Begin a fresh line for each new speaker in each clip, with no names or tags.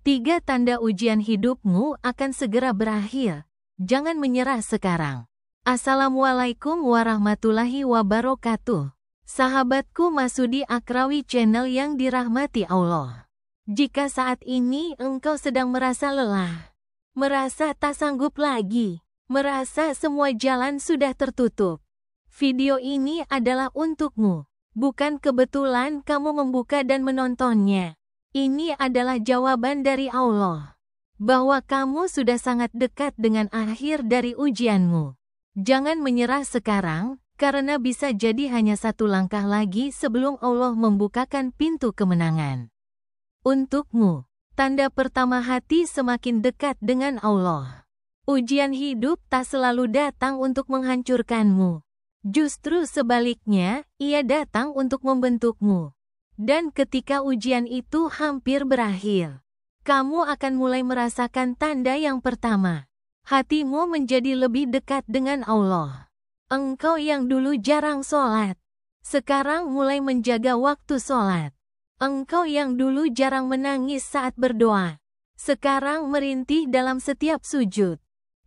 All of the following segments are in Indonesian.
3 tanda ujian hidupmu akan segera berakhir. Jangan menyerah sekarang. Assalamualaikum warahmatullahi wabarakatuh. Sahabatku Masudi Akrawi Channel yang dirahmati Allah. Jika saat ini engkau sedang merasa lelah, merasa tak sanggup lagi, merasa semua jalan sudah tertutup, video ini adalah untukmu. Bukan kebetulan kamu membuka dan menontonnya. Ini adalah jawaban dari Allah, bahwa kamu sudah sangat dekat dengan akhir dari ujianmu. Jangan menyerah sekarang, karena bisa jadi hanya satu langkah lagi sebelum Allah membukakan pintu kemenangan. Untukmu, tanda pertama, hati semakin dekat dengan Allah. Ujian hidup tak selalu datang untuk menghancurkanmu. Justru sebaliknya, ia datang untuk membentukmu. Dan ketika ujian itu hampir berakhir, kamu akan mulai merasakan tanda yang pertama. Hatimu menjadi lebih dekat dengan Allah. Engkau yang dulu jarang sholat, sekarang mulai menjaga waktu sholat. Engkau yang dulu jarang menangis saat berdoa, sekarang merintih dalam setiap sujud.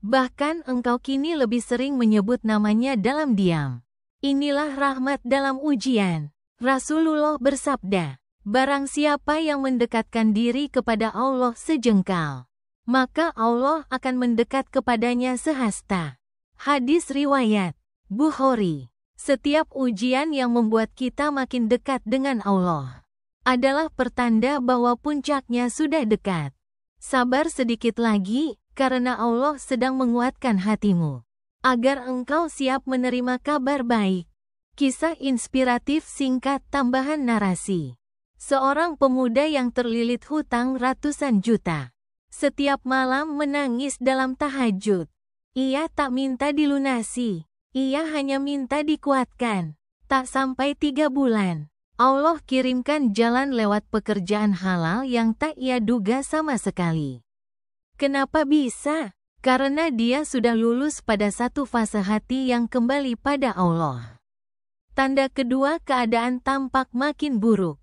Bahkan engkau kini lebih sering menyebut namanya dalam diam. Inilah rahmat dalam ujian. Rasulullah bersabda, barang siapa yang mendekatkan diri kepada Allah sejengkal, maka Allah akan mendekat kepadanya sehasta. Hadis riwayat Bukhari. Setiap ujian yang membuat kita makin dekat dengan Allah adalah pertanda bahwa puncaknya sudah dekat. Sabar sedikit lagi, karena Allah sedang menguatkan hatimu, agar engkau siap menerima kabar baik. Kisah inspiratif singkat tambahan narasi. Seorang pemuda yang terlilit hutang ratusan juta. Setiap malam menangis dalam tahajud. Ia tak minta dilunasi. Ia hanya minta dikuatkan. Tak sampai 3 bulan, Allah kirimkan jalan lewat pekerjaan halal yang tak ia duga sama sekali. Kenapa bisa? Karena dia sudah lulus pada satu fase hati yang kembali pada Allah. Tanda kedua, keadaan tampak makin buruk,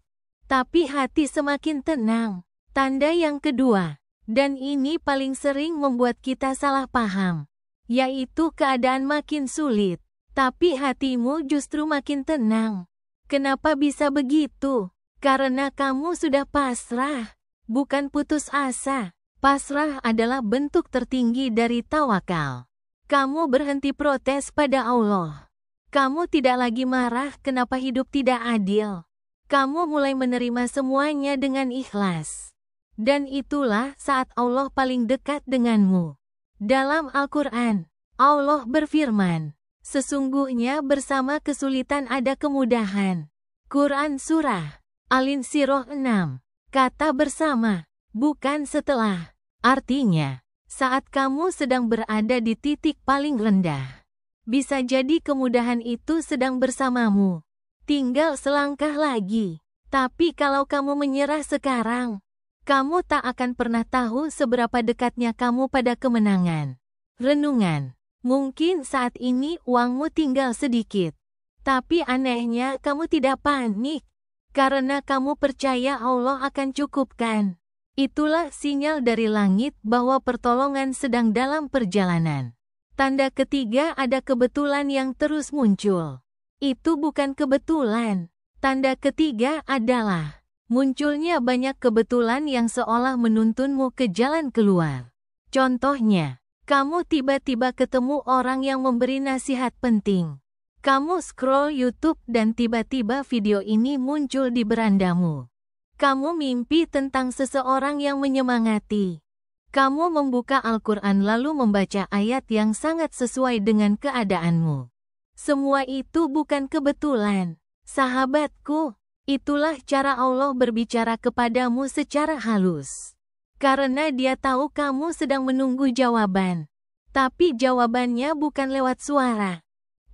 tapi hati semakin tenang. Tanda yang kedua, dan ini paling sering membuat kita salah paham, yaitu keadaan makin sulit, tapi hatimu justru makin tenang. Kenapa bisa begitu? Karena kamu sudah pasrah, bukan putus asa. Pasrah adalah bentuk tertinggi dari tawakal. Kamu berhenti protes pada Allah. Kamu tidak lagi marah kenapa hidup tidak adil. Kamu mulai menerima semuanya dengan ikhlas. Dan itulah saat Allah paling dekat denganmu. Dalam Al-Quran, Allah berfirman, sesungguhnya bersama kesulitan ada kemudahan. Quran Surah Al-Insyirah 6. Kata bersama, bukan setelah. Artinya, saat kamu sedang berada di titik paling rendah, bisa jadi kemudahan itu sedang bersamamu. Tinggal selangkah lagi. Tapi kalau kamu menyerah sekarang, kamu tak akan pernah tahu seberapa dekatnya kamu pada kemenangan. Renungan. Mungkin saat ini uangmu tinggal sedikit. Tapi anehnya kamu tidak panik. Karena kamu percaya Allah akan cukupkan. Itulah sinyal dari langit bahwa pertolongan sedang dalam perjalanan. Tanda ketiga, ada kebetulan yang terus muncul. Itu bukan kebetulan. Tanda ketiga adalah munculnya banyak kebetulan yang seolah menuntunmu ke jalan keluar. Contohnya, kamu tiba-tiba ketemu orang yang memberi nasihat penting. Kamu scroll YouTube dan tiba-tiba video ini muncul di berandamu. Kamu mimpi tentang seseorang yang menyemangati. Kamu membuka Al-Quran lalu membaca ayat yang sangat sesuai dengan keadaanmu. Semua itu bukan kebetulan. Sahabatku, itulah cara Allah berbicara kepadamu secara halus. Karena Dia tahu kamu sedang menunggu jawaban. Tapi jawabannya bukan lewat suara,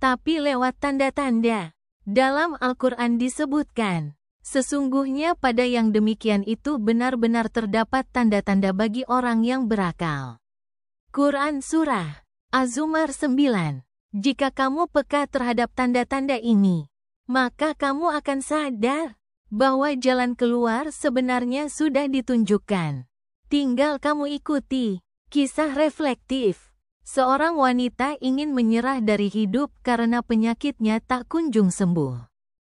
tapi lewat tanda-tanda. Dalam Al-Quran disebutkan, sesungguhnya pada yang demikian itu benar-benar terdapat tanda-tanda bagi orang yang berakal. Quran Surah Az-Zumar 9. Jika kamu peka terhadap tanda-tanda ini, maka kamu akan sadar bahwa jalan keluar sebenarnya sudah ditunjukkan. Tinggal kamu ikuti. Kisah reflektif. Seorang wanita ingin menyerah dari hidup karena penyakitnya tak kunjung sembuh.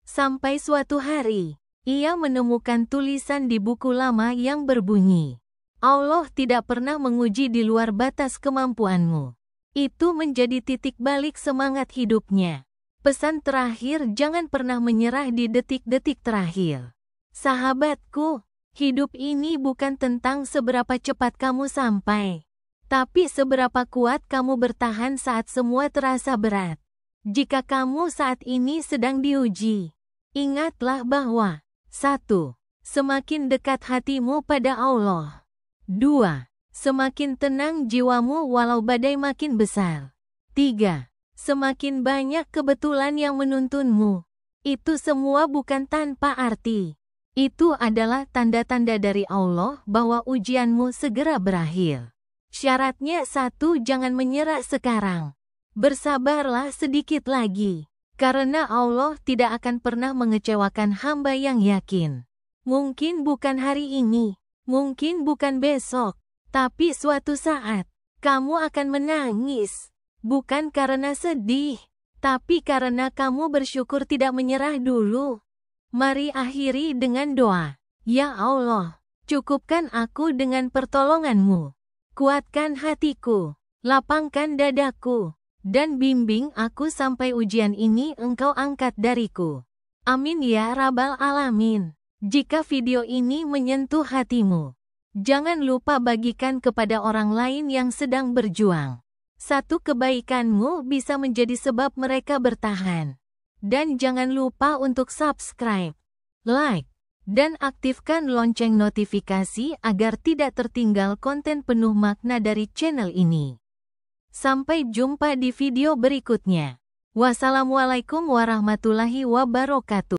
Sampai suatu hari, ia menemukan tulisan di buku lama yang berbunyi, Allah tidak pernah menguji di luar batas kemampuanmu. Itu menjadi titik balik semangat hidupnya. Pesan terakhir, jangan pernah menyerah di detik-detik terakhir. Sahabatku, hidup ini bukan tentang seberapa cepat kamu sampai, tapi seberapa kuat kamu bertahan saat semua terasa berat. Jika kamu saat ini sedang diuji, ingatlah bahwa 1. Semakin dekat hatimu pada Allah. 2. Semakin tenang jiwamu walau badai makin besar. 3. Semakin banyak kebetulan yang menuntunmu. Itu semua bukan tanpa arti. Itu adalah tanda-tanda dari Allah bahwa ujianmu segera berakhir. Syaratnya 1. Jangan menyerah sekarang. Bersabarlah sedikit lagi. Karena Allah tidak akan pernah mengecewakan hamba yang yakin. Mungkin bukan hari ini, mungkin bukan besok, tapi suatu saat, kamu akan menangis. Bukan karena sedih, tapi karena kamu bersyukur tidak menyerah dulu. Mari akhiri dengan doa. Ya Allah, cukupkan aku dengan pertolongan-Mu. Kuatkan hatiku, lapangkan dadaku, dan bimbing aku sampai ujian ini Engkau angkat dariku. Amin ya Rabbal Alamin. Jika video ini menyentuh hatimu, jangan lupa bagikan kepada orang lain yang sedang berjuang. Satu kebaikanmu bisa menjadi sebab mereka bertahan. Dan jangan lupa untuk subscribe, like, dan aktifkan lonceng notifikasi agar tidak tertinggal konten penuh makna dari channel ini. Sampai jumpa di video berikutnya. Wassalamualaikum warahmatullahi wabarakatuh.